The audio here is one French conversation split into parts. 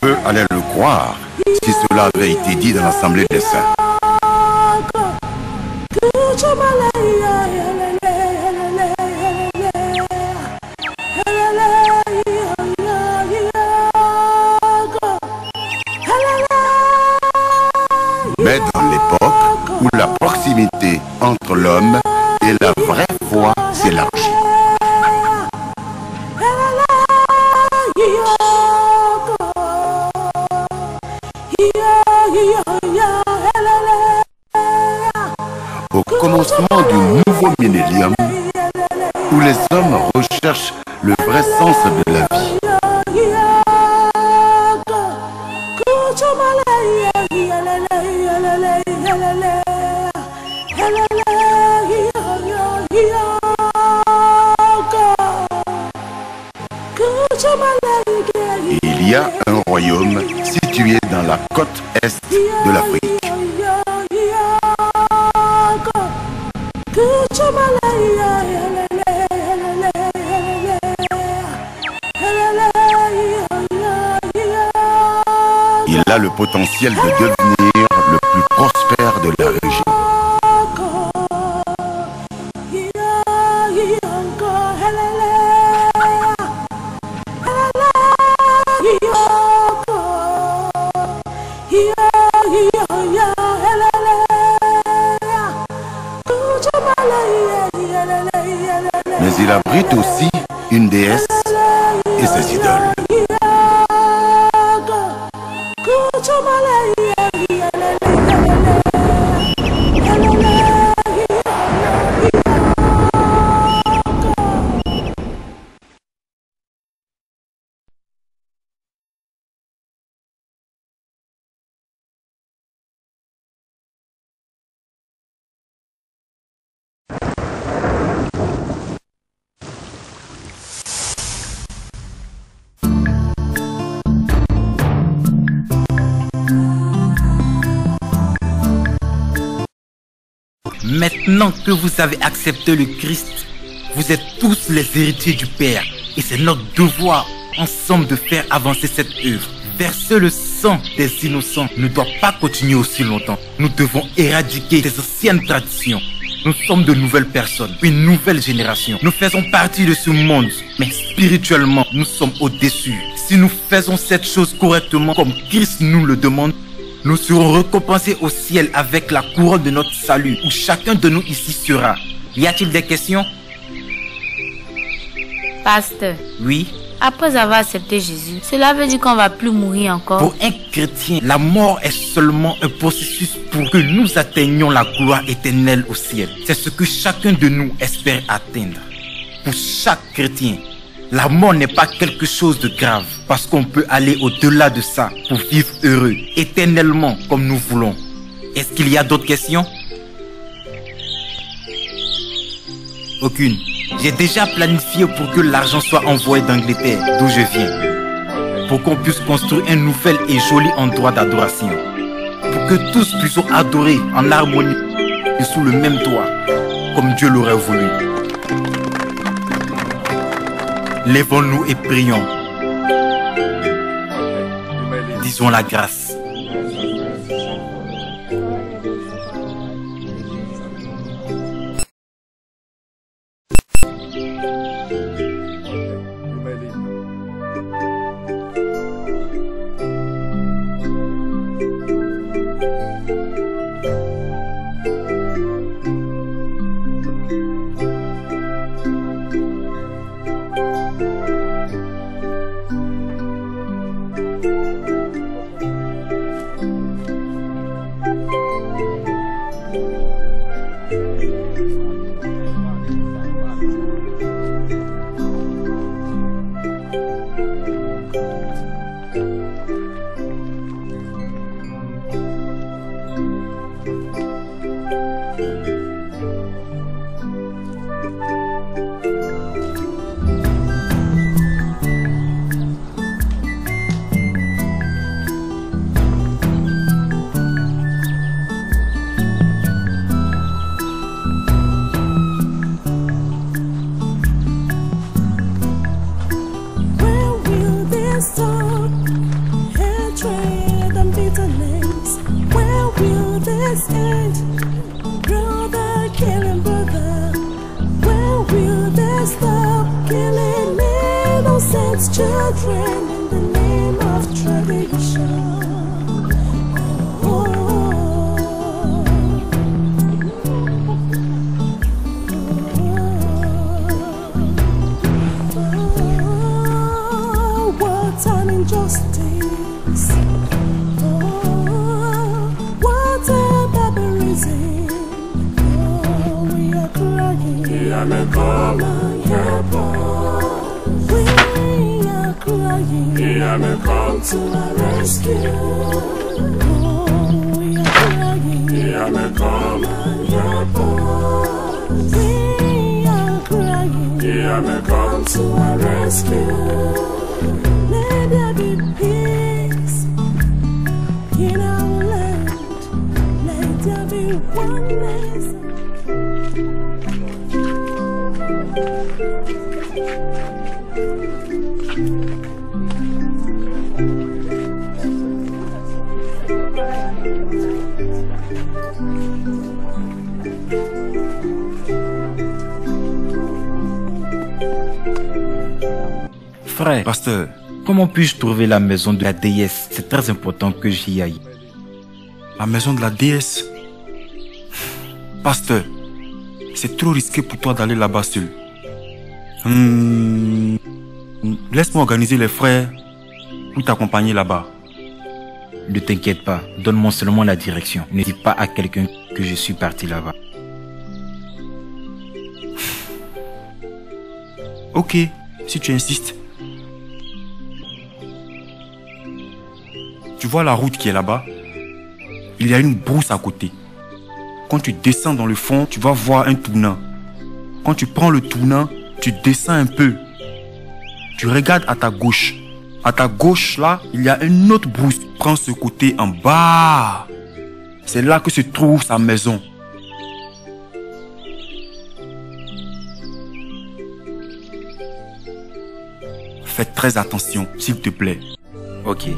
Peu allaient le croire si cela avait été dit dans l'Assemblée des saints. Mais dans l'époque où la proximité entre l'homme et la vraie foi s'élargit. Au commencement du nouveau millénium, où les hommes recherchent le vrai sens de la vie, il y a un royaume situé dans la côte est de l'Afrique. Il a le potentiel de devenir le plus prospère de la région. Mais il abrite aussi une déesse et ses idoles. Maintenant que vous avez accepté le Christ, vous êtes tous les héritiers du Père. Et c'est notre devoir, ensemble, de faire avancer cette œuvre. Verser le sang des innocents ne doit pas continuer aussi longtemps. Nous devons éradiquer ces anciennes traditions. Nous sommes de nouvelles personnes, une nouvelle génération. Nous faisons partie de ce monde, mais spirituellement, nous sommes au-dessus. Si nous faisons cette chose correctement, comme Christ nous le demande, nous serons récompensés au ciel avec la couronne de notre salut, où chacun de nous ici sera. Y a-t-il des questions? Pasteur. Oui. Après avoir accepté Jésus, cela veut dire qu'on ne va plus mourir encore? Pour un chrétien, la mort est seulement un processus pour que nous atteignions la gloire éternelle au ciel. C'est ce que chacun de nous espère atteindre. Pour chaque chrétien, la mort n'est pas quelque chose de grave, parce qu'on peut aller au-delà de ça pour vivre heureux, éternellement comme nous voulons. Est-ce qu'il y a d'autres questions? Aucune. J'ai déjà planifié pour que l'argent soit envoyé d'Angleterre, d'où je viens, pour qu'on puisse construire un nouvel et joli endroit d'adoration, pour que tous puissent adorer en harmonie et sous le même toit, comme Dieu l'aurait voulu. Lèvons-nous et prions. Disons la grâce. Frère, pasteur, comment puis-je trouver la maison de la déesse? C'est très important que j'y aille. La maison de la déesse? Pasteur, c'est trop risqué pour toi d'aller là-bas seul. Laisse-moi organiser les frères pour t'accompagner là-bas. Ne t'inquiète pas, donne-moi seulement la direction. Ne dis pas à quelqu'un que je suis parti là-bas. Ok, si tu insistes. Tu vois la route qui est là-bas? Il y a une brousse à côté. Quand tu descends dans le fond, tu vas voir un tournant. Quand tu prends le tournant, tu descends un peu. Tu regardes à ta gauche. À ta gauche, là, il y a une autre brousse. Prends ce côté en bas. C'est là que se trouve sa maison. Fais très attention, s'il te plaît. Ok.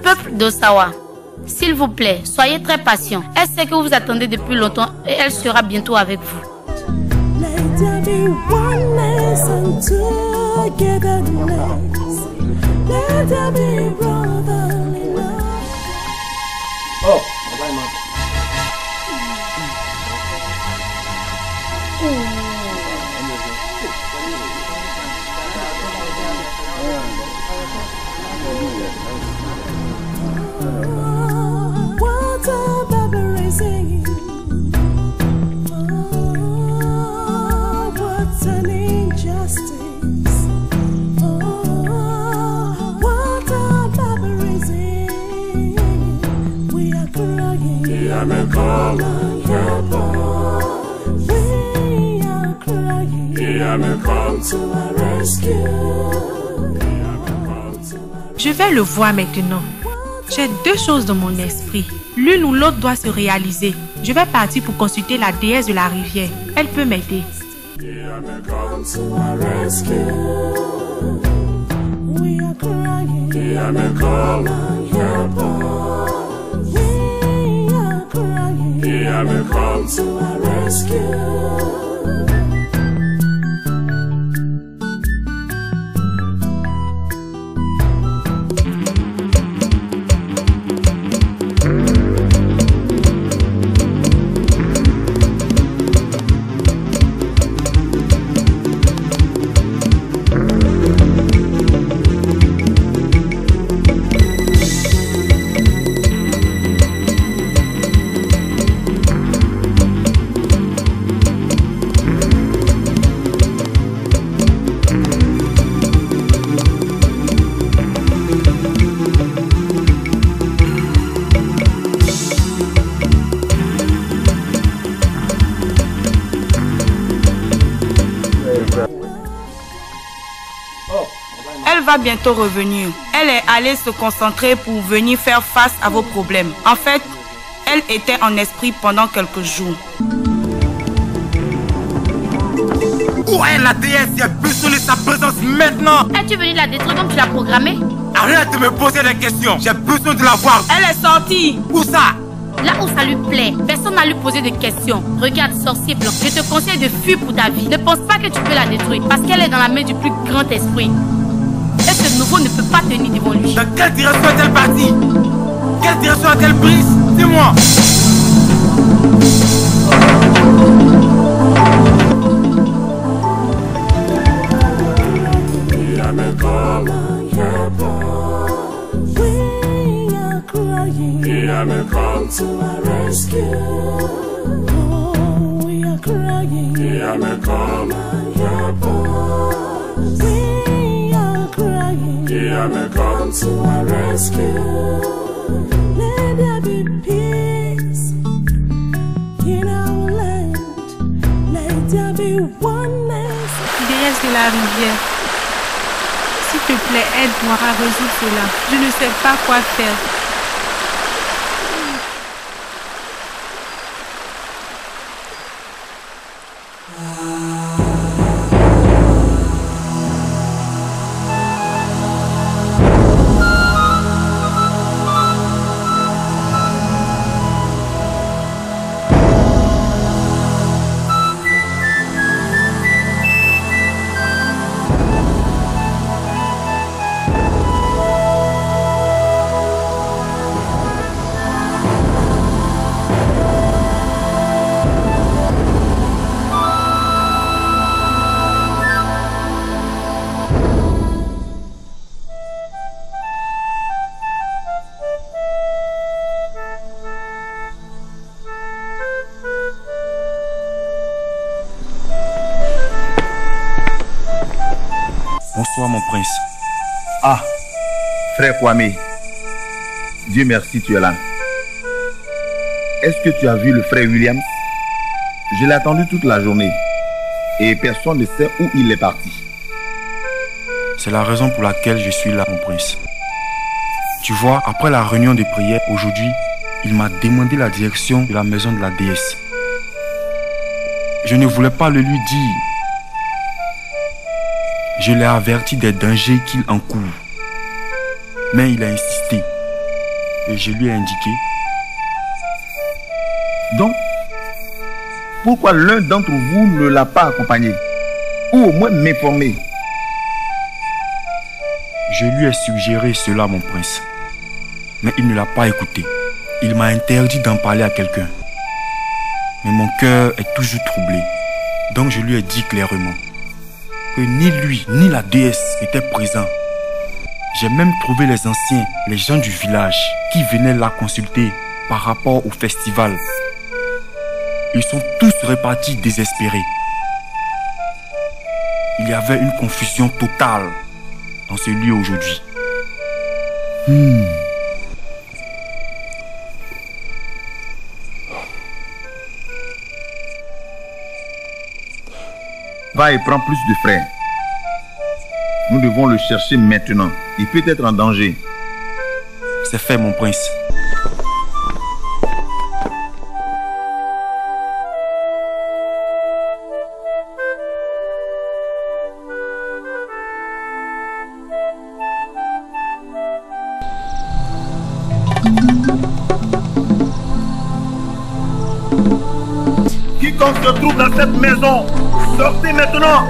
Peuple d'Osawa, s'il vous plaît, soyez très patient. Elle sait que vous attendez depuis longtemps et elle sera bientôt avec vous. Oh, Je vais le voir maintenant. J'ai deux choses dans mon esprit. L'une ou l'autre doit se réaliser. Je vais partir pour consulter la déesse de la rivière. Elle peut m'aider. va bientôt revenir. Elle est allée se concentrer pour venir faire face à vos problèmes. En fait, elle était en esprit pendant quelques jours. Où est la déesse? J'ai besoin de sa présence maintenant. Es-tu venu la détruire comme tu l'as programmé? Arrête de me poser des questions. J'ai besoin de la voir. Elle est sortie. Où ça? Là où ça lui plaît. Personne n'a lui posé de questions. Regarde, sorcier blanc, je te conseille de fuir pour ta vie. Ne pense pas que tu peux la détruire parce qu'elle est dans la main du plus grand esprit. Et ce nouveau ne peut pas tenir devant lui. Dans quelle direction est-elle partie? Quelle direction a-t-elle prise? Dis-moi. Come to our rescue. Oh, we are crying. Come and help us. We are crying. Come to our rescue. Let there be peace in our land. Let there be oneness. Déesse de la rivière, s'il te plaît, aide-moi à résoudre cela. Je ne sais pas quoi faire. Bonsoir mon prince. Ah, frère Kwame, Dieu merci, tu es là. Est-ce que tu as vu le frère William? Je l'ai attendu toute la journée et personne ne sait où il est parti. C'est la raison pour laquelle je suis là, mon prince. Tu vois, après la réunion de prière aujourd'hui, il m'a demandé la direction de la maison de la déesse. Je ne voulais pas le lui dire. Je l'ai averti des dangers qu'il encourt. Mais il a insisté. Et je lui ai indiqué. Donc, pourquoi l'un d'entre vous ne l'a pas accompagné? Ou au moins m'informer? Je lui ai suggéré cela, mon prince. Mais il ne l'a pas écouté. Il m'a interdit d'en parler à quelqu'un. Mais mon cœur est toujours troublé. Donc je lui ai dit clairement que ni lui ni la déesse n'étaient présents. J'ai même trouvé les anciens, les gens du village qui venaient la consulter par rapport au festival. Ils sont tous repartis désespérés. Il y avait une confusion totale dans ce lieu aujourd'hui. Va et prends plus de frères. Nous devons le chercher maintenant. Il peut être en danger. C'est fait, mon prince. Quiconque se trouve dans cette maison, sortez maintenant.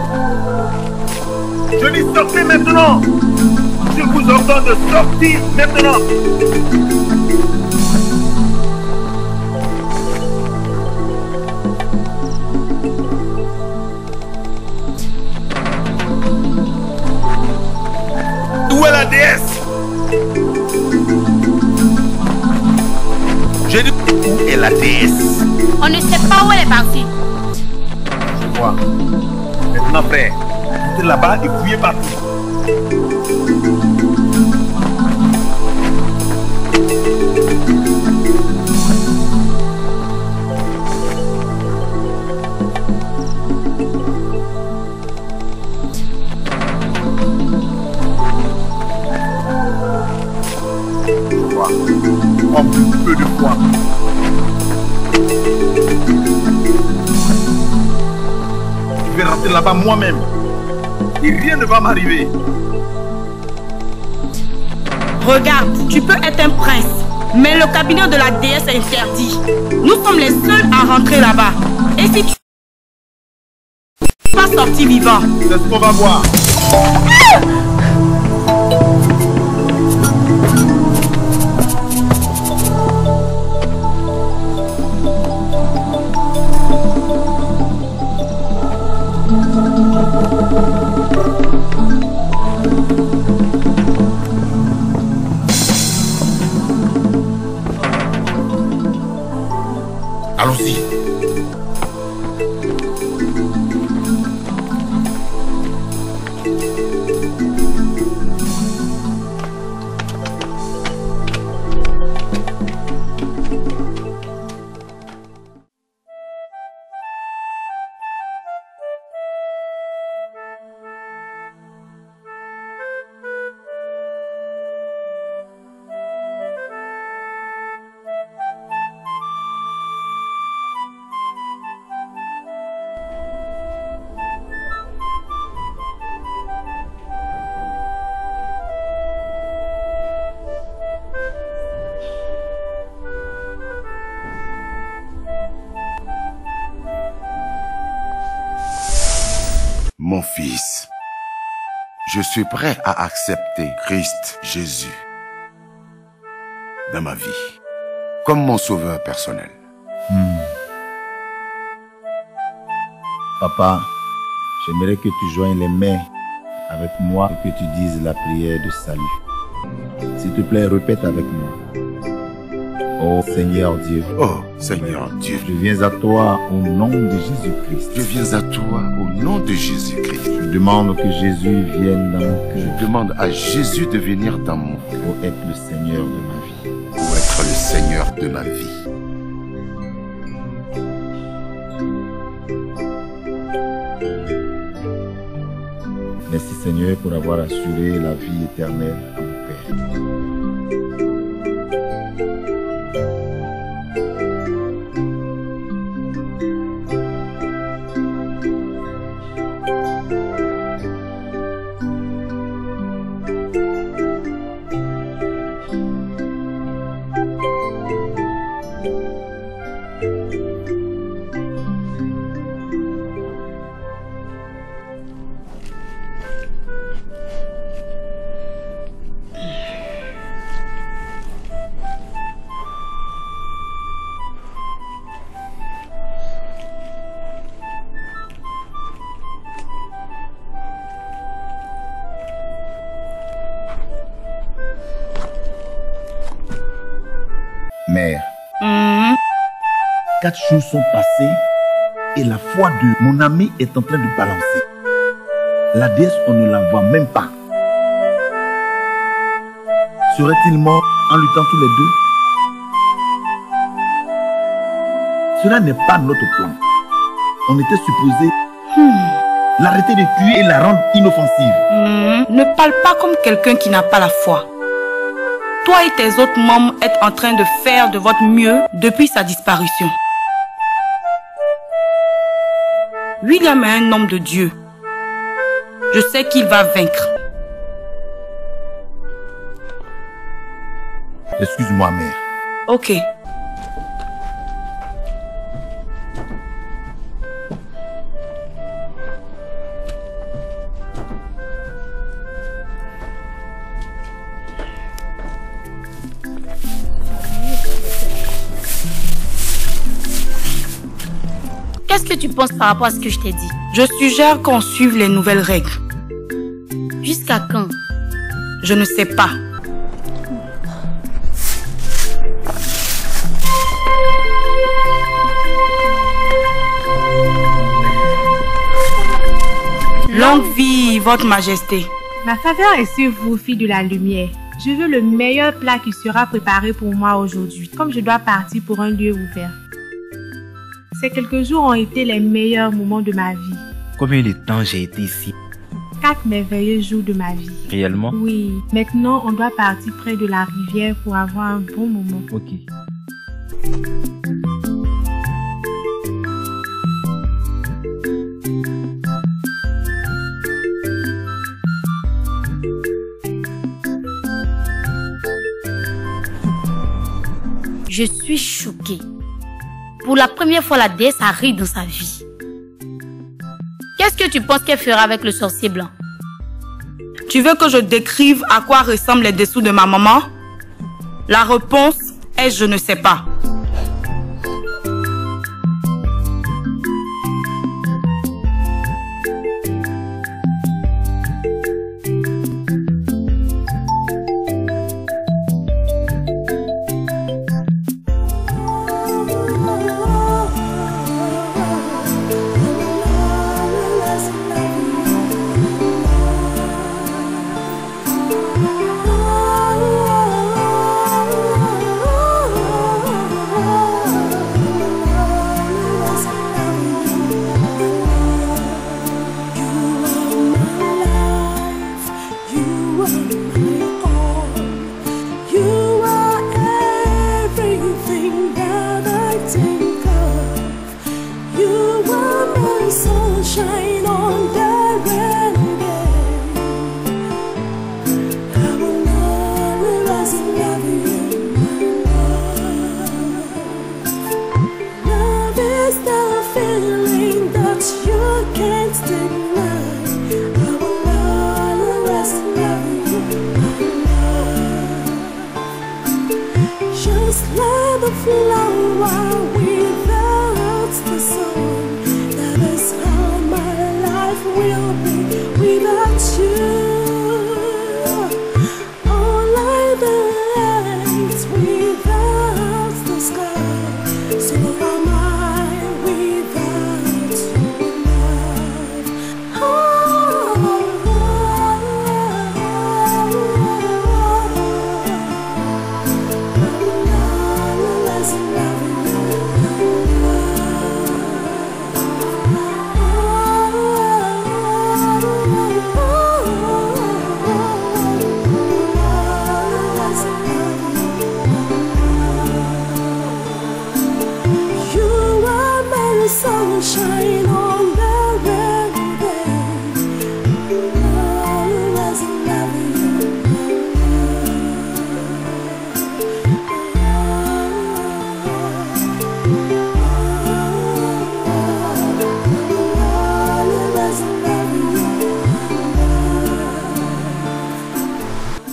Je dis sortez maintenant. Je vous ordonne de sortir maintenant. Où est la déesse? Je dis où est la déesse? On ne sait pas où elle est partie. Je vois. Maintenant, frère, vous êtes là-bas et fouillez partout. toi. En plus peu de fois. Je vais rentrer là-bas moi-même. Et rien ne va m'arriver. Regarde, tu peux être un prince, mais le cabinet de la déesse est interdit. Nous sommes les seuls à rentrer là-bas. Et si tu n'es pas sorti vivant? C'est ce qu'on va voir. Allons-y. Mon fils, je suis prêt à accepter Christ Jésus dans ma vie comme mon sauveur personnel. Papa, j'aimerais que tu joignes les mains avec moi et que tu dises la prière de salut. S'il te plaît, répète avec moi. Oh Seigneur Dieu. Oh Seigneur Dieu. Je viens à toi au nom de Jésus-Christ. Je viens à toi au nom de Jésus-Christ. Je demande que Jésus vienne dans mon cœur. Je demande à Jésus de venir dans mon cœur. Pour être le Seigneur de ma vie. Pour être le Seigneur de ma vie. Merci Seigneur pour avoir assuré la vie éternelle à mon Père. Mère, 4 jours sont passés et la foi de mon ami est en train de balancer. La déesse, on ne la voit même pas. Serait-il mort en luttant tous les deux? Cela n'est pas notre plan. On était supposé l'arrêter de tuer et la rendre inoffensive. Ne parle pas comme quelqu'un qui n'a pas la foi. Toi et tes autres membres êtes en train de faire de votre mieux depuis sa disparition. William est un homme de Dieu. Je sais qu'il va vaincre. Excuse-moi, mère. Ok. Qu'est-ce que tu penses par rapport à ce que je t'ai dit? Je suggère qu'on suive les nouvelles règles. Jusqu'à quand? Je ne sais pas. Longue vie, votre majesté. Ma faveur est sur vous, fille de la lumière. Je veux le meilleur plat qui sera préparé pour moi aujourd'hui, comme je dois partir pour un lieu ouvert. Ces quelques jours ont été les meilleurs moments de ma vie. Combien de temps j'ai été ici? 4 merveilleux jours de ma vie. Réellement? Oui. Maintenant, on doit partir près de la rivière pour avoir un bon moment. Ok. Je suis choquée. Pour la première fois, la déesse arrive dans sa vie. Qu'est-ce que tu penses qu'elle fera avec le sorcier blanc? Tu veux que je décrive à quoi ressemblent les dessous de ma maman? La réponse est je ne sais pas.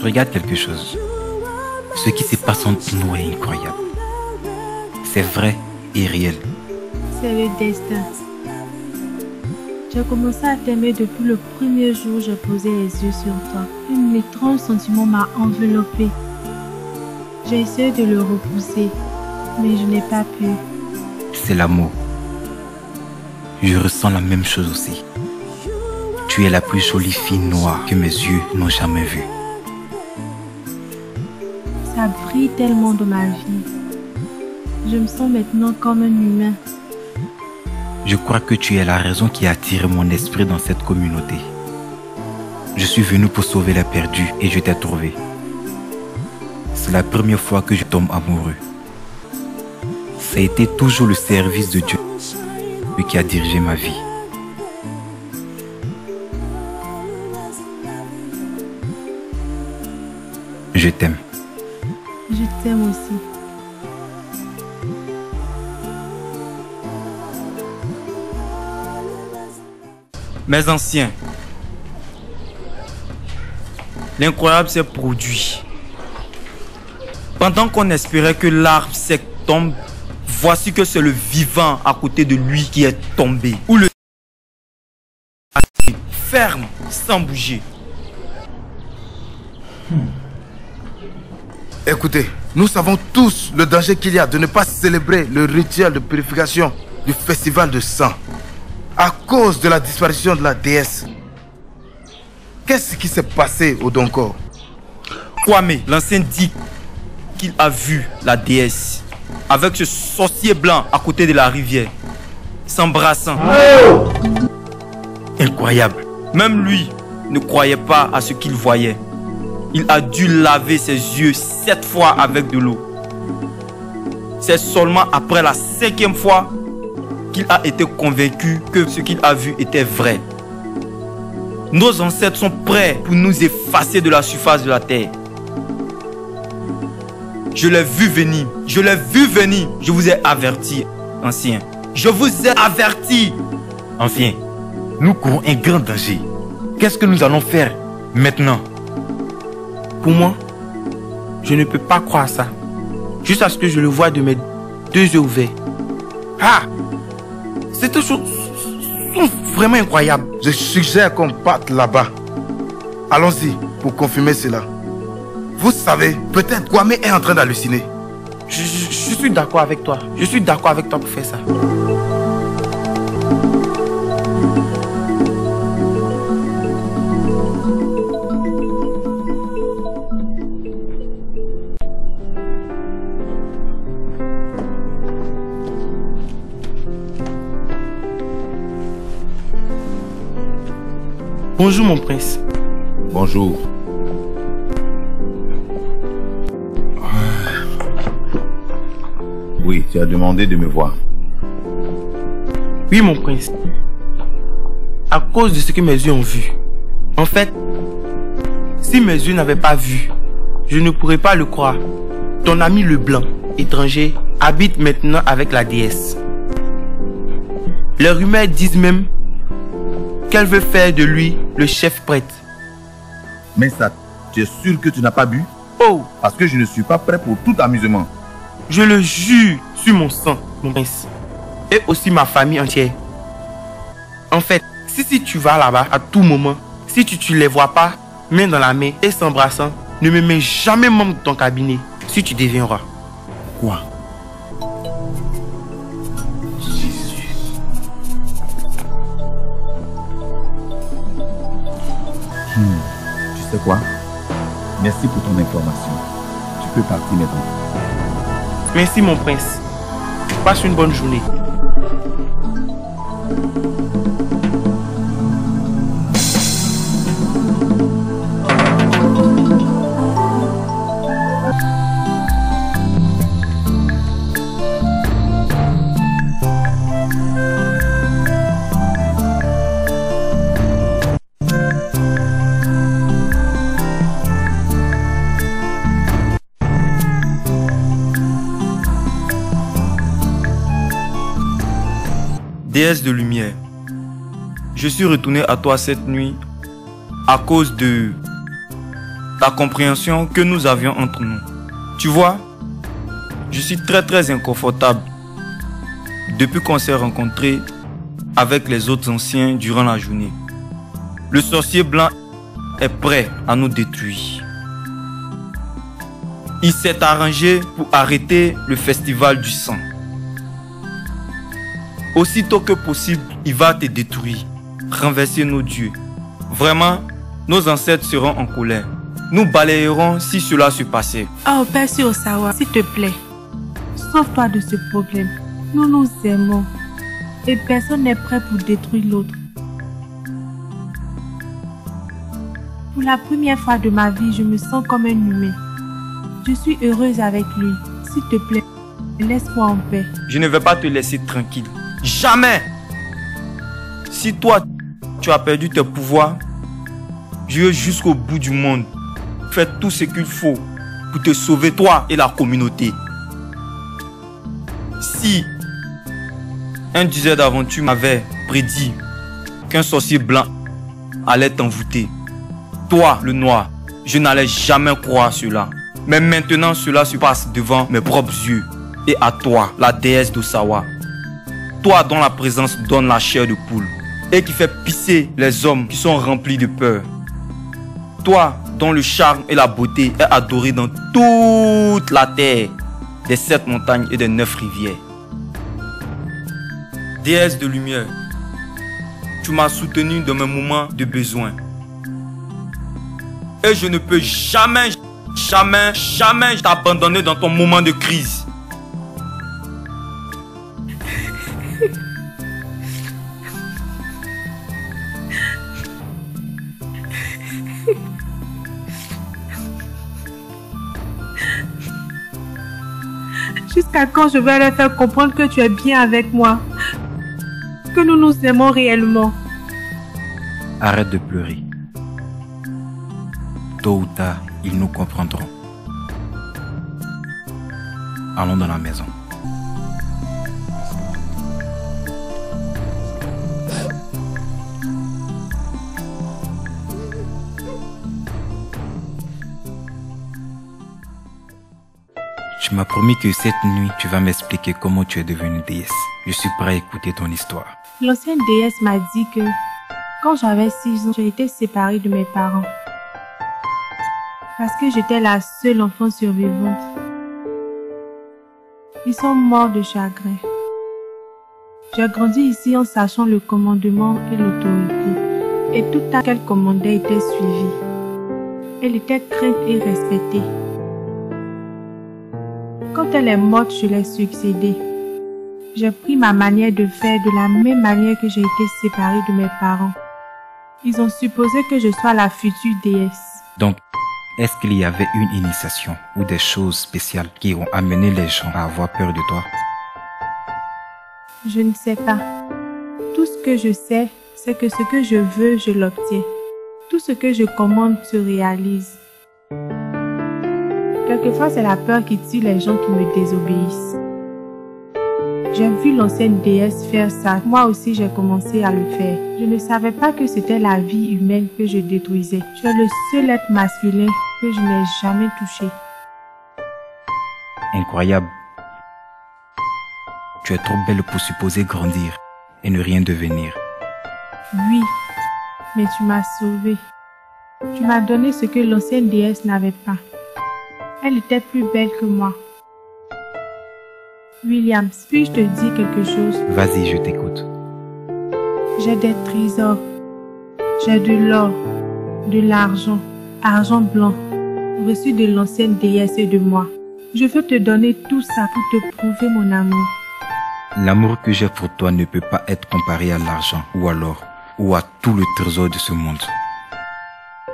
Regarde quelque chose. Ce qui se passe entre nous est incroyable. C'est vrai et réel. C'est le destin. J'ai commencé à t'aimer depuis le premier jour où j'ai posé les yeux sur toi. Un étrange sentiment m'a enveloppée. J'ai essayé de le repousser, mais je n'ai pas pu. C'est l'amour. Je ressens la même chose aussi. Tu es la plus jolie fille noire que mes yeux n'ont jamais vue. Ça brille tellement dans ma vie. Je me sens maintenant comme un humain. Je crois que tu es la raison qui a attiré mon esprit dans cette communauté. Je suis venu pour sauver les perdus et je t'ai trouvé. C'est la première fois que je tombe amoureux. Ça a été toujours le service de Dieu qui a dirigé ma vie. Je t'aime. Je t'aime aussi. Mes anciens, l'incroyable s'est produit. Pendant qu'on espérait que l'arbre sec tombe, voici que c'est le vivant à côté de lui qui est tombé. Ou le ferme, sans bouger. Écoutez, nous savons tous le danger qu'il y a de ne pas célébrer le rituel de purification du festival de sang à cause de la disparition de la déesse. Qu'est-ce qui s'est passé au Donkor? Kwame, l'ancien dit qu'il a vu la déesse avec ce sorcier blanc à côté de la rivière, s'embrassant. Incroyable. Même lui, ne croyait pas à ce qu'il voyait. Il a dû laver ses yeux 7 fois avec de l'eau. C'est seulement après la 5e fois qu'il a été convaincu que ce qu'il a vu était vrai. Nos ancêtres sont prêts pour nous effacer de la surface de la terre. Je l'ai vu venir. Je l'ai vu venir. Je vous ai averti, anciens. Je vous ai averti. Anciens, nous courons un grand danger. Qu'est-ce que nous allons faire maintenant? Pour moi, je ne peux pas croire ça. Juste à ce que je le vois de mes 2 yeux ouverts. Ah! Cette chose sont vraiment incroyables. Je suggère qu'on parte là-bas. Allons-y pour confirmer cela. Vous savez, peut-être Kwame est en train d'halluciner. Je suis d'accord avec toi. Je suis d'accord avec toi pour faire ça. Bonjour mon prince. Bonjour. Oui, tu as demandé de me voir. Oui mon prince. À cause de ce que mes yeux ont vu. En fait, si mes yeux n'avaient pas vu, je ne pourrais pas le croire. Ton ami Leblanc, étranger, habite maintenant avec la déesse. Les rumeurs disent même qu'elle veut faire de lui le chef prêtre. Mais ça, tu es sûr que tu n'as pas bu? Oh! Parce que je ne suis pas prêt pour tout amusement. Je le jure sur mon sang, mon prince. Et aussi ma famille entière. En fait, si tu vas là-bas à tout moment, si tu les vois pas, main dans la main et s'embrassant, ne me mets jamais membre de ton cabinet si tu deviens roi. Quoi? Tu sais quoi? Merci pour ton information. Tu peux partir maintenant. Merci mon prince. Passe une bonne journée. Déesse de lumière, je suis retourné à toi cette nuit à cause de la compréhension que nous avions entre nous. Tu vois, je suis très inconfortable depuis qu'on s'est rencontrés avec les autres anciens durant la journée. Le sorcier blanc est prêt à nous détruire. Il s'est arrangé pour arrêter le festival du sang. Aussitôt que possible, il va te détruire, renverser nos dieux. Vraiment, nos ancêtres seront en colère. Nous balayerons si cela se passait. Oh, Percy Osawa, s'il te plaît, sauve-toi de ce problème. Nous nous aimons et personne n'est prêt pour détruire l'autre. Pour la première fois de ma vie, je me sens comme un humain. Je suis heureuse avec lui. S'il te plaît, laisse-moi en paix. Je ne vais pas te laisser tranquille. Jamais! Si toi, tu as perdu tes pouvoirs, je vais jusqu'au bout du monde. Fais tout ce qu'il faut pour te sauver, toi et la communauté. Si un diseur d'aventure m'avait prédit qu'un sorcier blanc allait t'envoûter, toi, le noir, je n'allais jamais croire cela. Mais maintenant, cela se passe devant mes propres yeux. Et à toi, la déesse d'Osawa. Toi dont la présence donne la chair de poule et qui fait pisser les hommes qui sont remplis de peur. Toi dont le charme et la beauté est adoré dans toute la terre, des 7 montagnes et des 9 rivières. Déesse de lumière, tu m'as soutenu dans mes moments de besoin. Et je ne peux jamais t'abandonner dans ton moment de crise. Jusqu'à quand je vais leur faire comprendre que tu es bien avec moi? Que nous nous aimons réellement? Arrête de pleurer. Tôt ou tard, ils nous comprendront. Allons dans la maison. Tu m'as promis que cette nuit, tu vas m'expliquer comment tu es devenue déesse. Je suis prêt à écouter ton histoire. L'ancienne déesse m'a dit que quand j'avais 6 ans, j'ai été séparée de mes parents. Parce que j'étais la seule enfant survivante. Ils sont morts de chagrin. J'ai grandi ici en sachant le commandement et l'autorité. Et tout à qu'elle commandait était suivi. Elle était crainte et respectée. Quand elle est morte, je l'ai succédée. J'ai pris ma manière de faire de la même manière que j'ai été séparée de mes parents. Ils ont supposé que je sois la future déesse. Donc, est-ce qu'il y avait une initiation ou des choses spéciales qui ont amené les gens à avoir peur de toi? Je ne sais pas. Tout ce que je sais, c'est que ce que je veux, je l'obtiens. Tout ce que je commande se réalise. Quelquefois, c'est la peur qui tue les gens qui me désobéissent. J'ai vu l'ancienne déesse faire ça. Moi aussi, j'ai commencé à le faire. Je ne savais pas que c'était la vie humaine que je détruisais. Tu es le seul être masculin que je n'ai jamais touché. Incroyable. Tu es trop belle pour supposer grandir et ne rien devenir. Oui, mais tu m'as sauvée. Tu m'as donné ce que l'ancienne déesse n'avait pas. Elle était plus belle que moi. Williams, puis-je te dire quelque chose? Vas-y, je t'écoute. J'ai des trésors. J'ai de l'or, de l'argent, argent blanc, reçu de l'ancienne déesse et de moi. Je veux te donner tout ça pour te prouver mon amour. L'amour que j'ai pour toi ne peut pas être comparé à l'argent ou à l'or ou à tout le trésor de ce monde.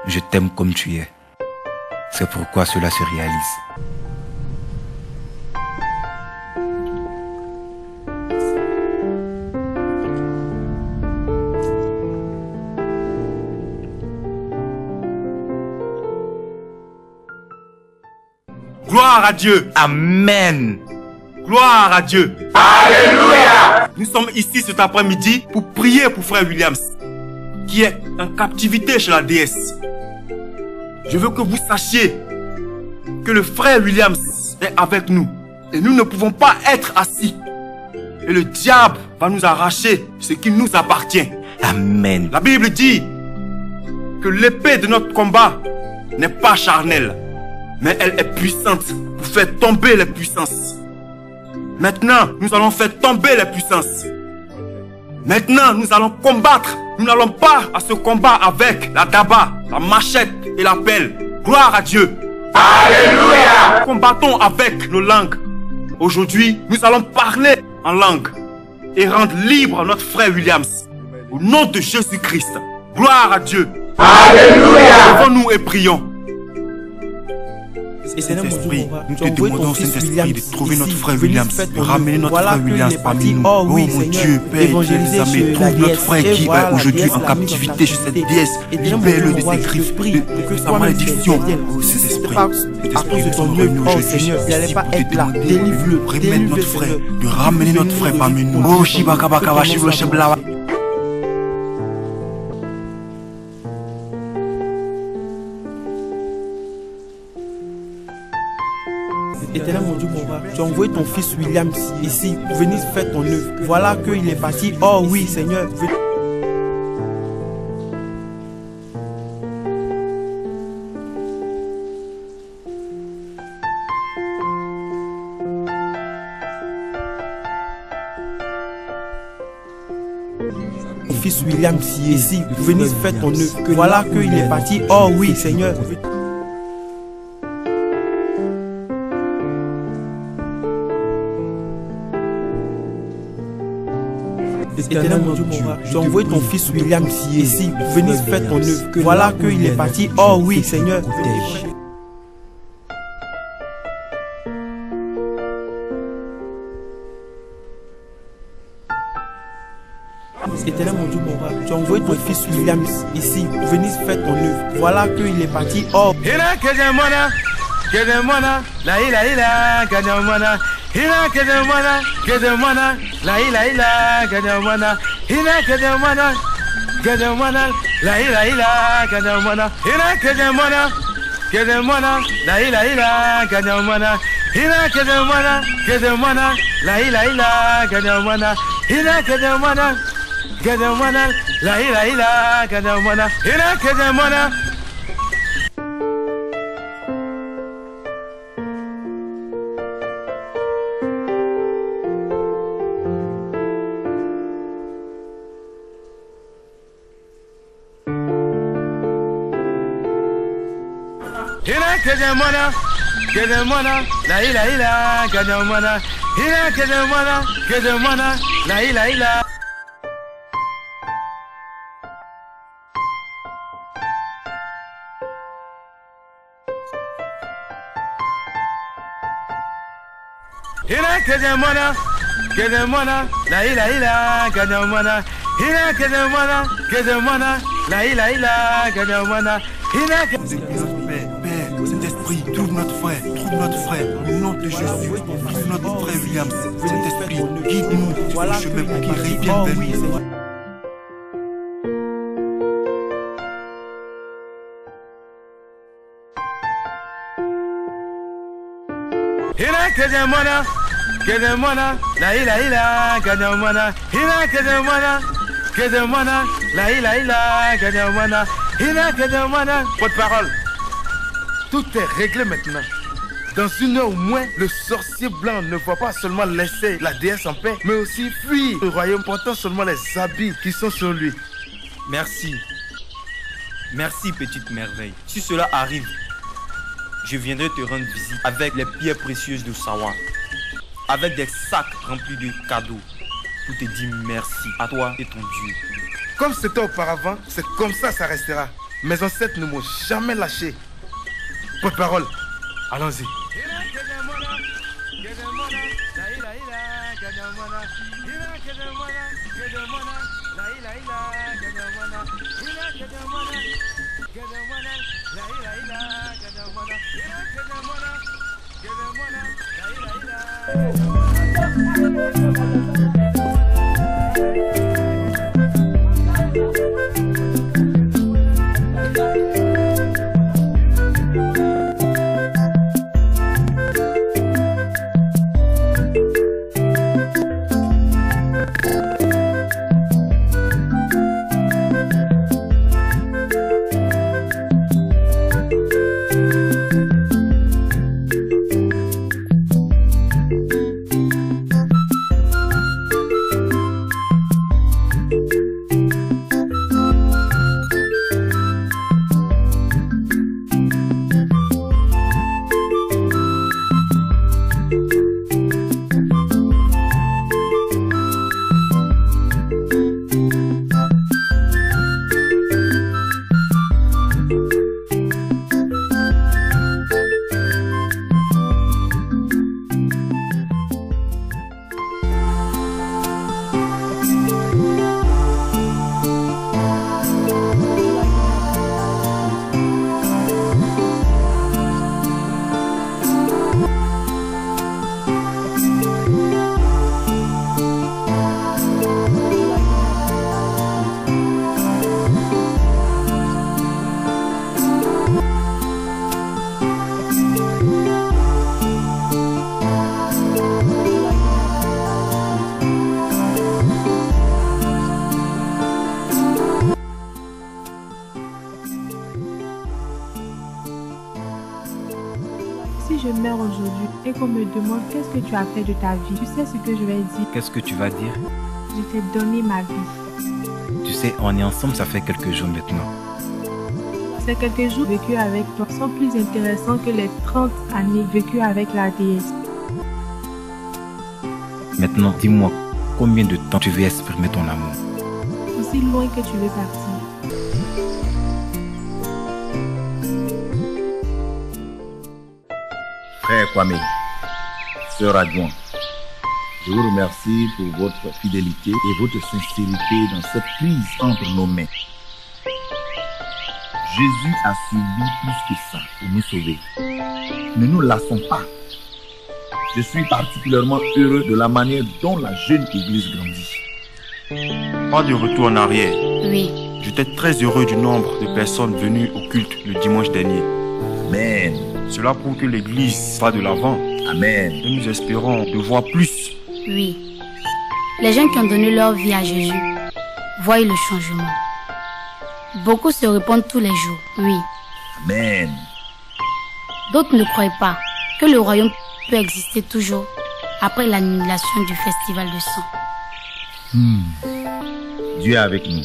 Je t'aime comme tu es. C'est pourquoi cela se réalise. Gloire à Dieu. Amen. Gloire à Dieu. Alléluia. Nous sommes ici cet après-midi pour prier pour frère Williams, qui est en captivité chez la déesse. Je veux que vous sachiez que le frère Williams est avec nous. Et nous ne pouvons pas être assis. Et le diable va nous arracher ce qui nous appartient. Amen. La Bible dit que l'épée de notre combat n'est pas charnelle, mais elle est puissante pour faire tomber les puissances. Maintenant, nous allons faire tomber les puissances. Maintenant, nous allons combattre. Nous n'allons pas à ce combat avec la daba, la machette et la pelle. Gloire à Dieu. Alléluia. Combattons avec nos langues. Aujourd'hui, nous allons parler en langue et rendre libre notre frère Williams. Au nom de Jésus-Christ. Gloire à Dieu. Alléluia. Levons-nous et prions. Et Saint-Esprit, nous te demandons, Saint-Esprit, de trouver notre frère Williams, de ramener notre frère Williams parmi nous. Oh mon Dieu, Père, tu les as mis, trouve notre frère qui est aujourd'hui en captivité chez cette déesse. Libère-le de ses griffes, de sa malédiction. Oh Saint-Esprit, à cause de ton œuvre, oh Seigneur, il n'allait pas être là. Délivre-le, remettre notre frère, de ramener notre frère parmi nous. Oh Shibakabakaba, Shibakabakaba. Éternel mon Dieu, mon roi, tu as envoyé ton fils William ici pour venir faire ton œuvre. Voilà qu'il est parti. Oh oui, Seigneur. Ton fils William ici pour venir faire ton œuvre. Voilà qu'il est parti. Oh oui, Seigneur. Éternel mon Dieu, mon roi, tu as envoyé ton fils William ici pour venir faire ton œuvre. Voilà qu'il est parti. Oh oui, Seigneur. Éternel mon Dieu, mon roi, tu as envoyé ton fils William ici pour venir faire ton œuvre. Voilà qu'il est parti hors. La ila ila kanyamana hina kanyamana kanyamana la ila ila kanyamana hina kanyamana kanyamana la ila ila kanyamana hina kanyamana kanyamana la ila ila kanyamana hina kanyamana kanyamana la ila ila kanyamana hina kanyamana kanyamana la ila ila kanyamana hina kanyamana. Kanyamana, la ila ila, kanyamana, hina kanyamana, kanyamana, la ila ila. Hina kanyamana, kanyamana, la ila ila, kanyamana, hina kanyamana, kanyamana, la ila ila, kanyamana, hina kanyamana. Saint-Esprit, trouve notre frère, au nom de Jésus, trouve notre frère William. Saint-Esprit, guide-nous sur le chemin pour qu'il revienne vers nous. Hina kanyamana, kanyamana, la ila ila, kanyamana, hina kanyamana, kanyamana, la ila ila, kanyamana, hina kanyamana. Porte-parole. Tout est réglé maintenant. Dans une heure ou moins, le sorcier blanc ne va pas seulement laisser la déesse en paix, mais aussi fuir le royaume portant seulement les habits qui sont sur lui. Merci. Merci, petite merveille. Si cela arrive, je viendrai te rendre visite avec les pierres précieuses de Sawa, avec des sacs remplis de cadeaux, pour te dire merci à toi et ton Dieu. Comme c'était auparavant, c'est comme ça restera. Mes ancêtres ne m'ont jamais lâché. Porte-parole, allons-y. Si je meurs aujourd'hui et qu'on me demande qu'est-ce que tu as fait de ta vie, tu sais ce que je vais dire? Qu'est-ce que tu vas dire? Je t'ai donné ma vie. Tu sais, on est ensemble, ça fait quelques jours maintenant. Ces quelques jours vécus avec toi sont plus intéressants que les 30 années vécues avec la déesse. Maintenant, dis-moi, combien de temps tu veux exprimer ton amour? Aussi loin que tu veux partir. Frère Kwame, sœur adjoint, Je vous remercie pour votre fidélité et votre sincérité dans cette prise entre nos mains. Jésus a subi plus que ça pour nous sauver. Ne nous lassons pas. Je suis particulièrement heureux de la manière dont la jeune église grandit. Pas de retour en arrière. Oui. J'étais très heureux du nombre de personnes venues au culte le dimanche dernier. Amen. Cela prouve que l'église va de l'avant. Amen. Et nous espérons de voir plus. Oui. Les gens qui ont donné leur vie à Jésus voient le changement. Beaucoup se répondent tous les jours. Oui. Amen. D'autres ne croient pas que le royaume peut exister toujours après l'annulation du festival de sang. Dieu est avec nous.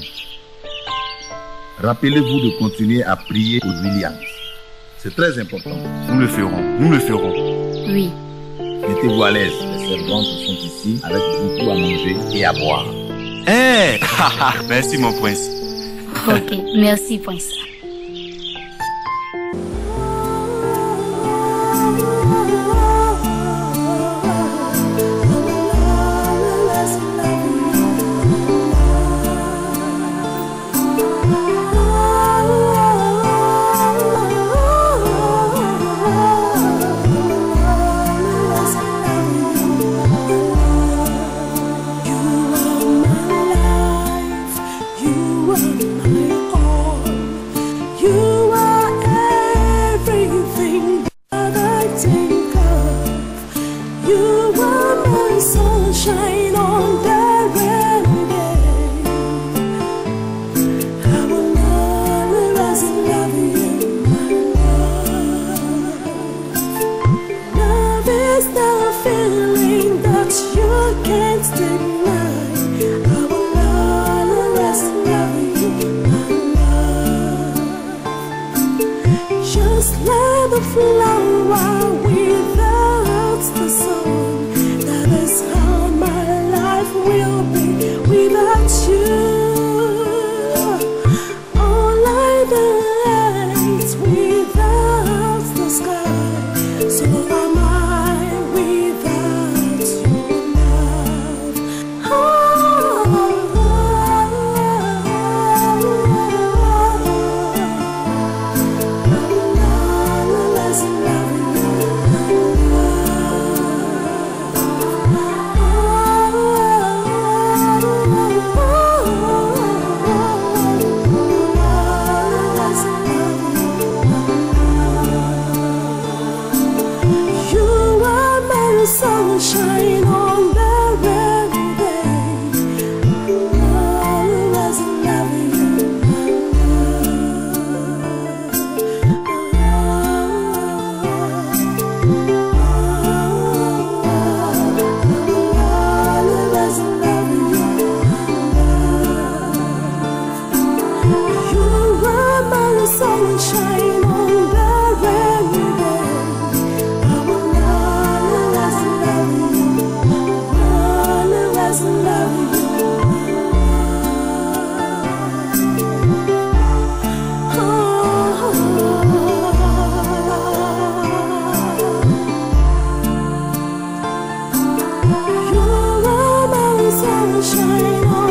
Rappelez-vous de continuer à prier pour Williams. C'est très important. Nous le ferons. Nous le ferons. Oui. Mettez-vous à l'aise. Les servantes sont ici avec beaucoup à manger et à boire. Hey! Merci mon prince. Ok, merci prince. Sunshine on the rainy day. I will always love you, my love. Love is the feeling that you can't deny. I will always love you, my love. Just like the flower without the sun. How my life will be without you. All like the lights without the sky. So am I without your love. Sunshine on the rainy day. I'll always love you, I'll always love you. You are my sunshine on the rainy day. I will always love you. You are my sunshine.